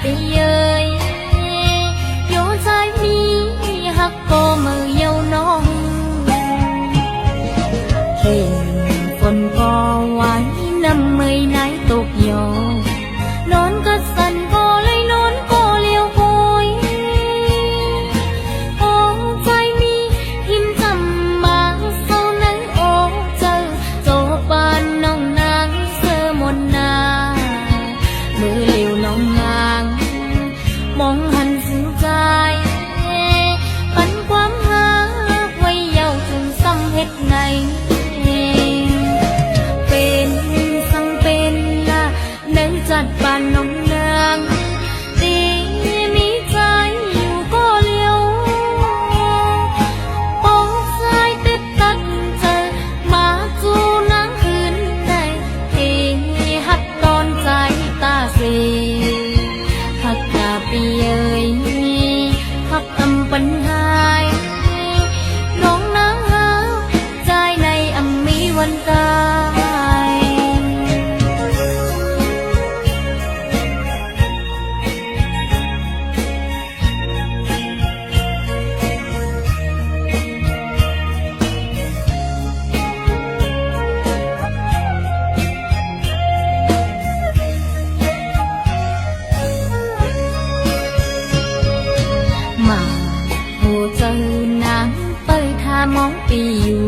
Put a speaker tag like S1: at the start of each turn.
S1: ปีเยยโยใจนี้ฮักก็มือเยาน้องเห็นฝนก็ไว้น้ำเมยไหนตกโยนอนก็สั่นก็เลยนอนก็เลี้ยวหอยโอ้ใจนี้หิมจำมาเศร้านั้นโอ้เจอโจบานน้องนางเสื้อมนนามือเลี้ยวน้องงางมองหันถึงใจปันความหาไว้เยาถึงซ้ำเฮ็ดไงเป็นสังเป็นละนึกจัดปานน้องนางตีมีใจอยู่ก็เลี้ยวโอ้สายติดตัดเจอมาจูนางคืนในที่หัดตอนใจตาเสีหักตาปีเอ่ยหักอำปัญหายน้องนางหาใจในอำมีวันตายมาโหเจอนางเปิดทามองปีอยู่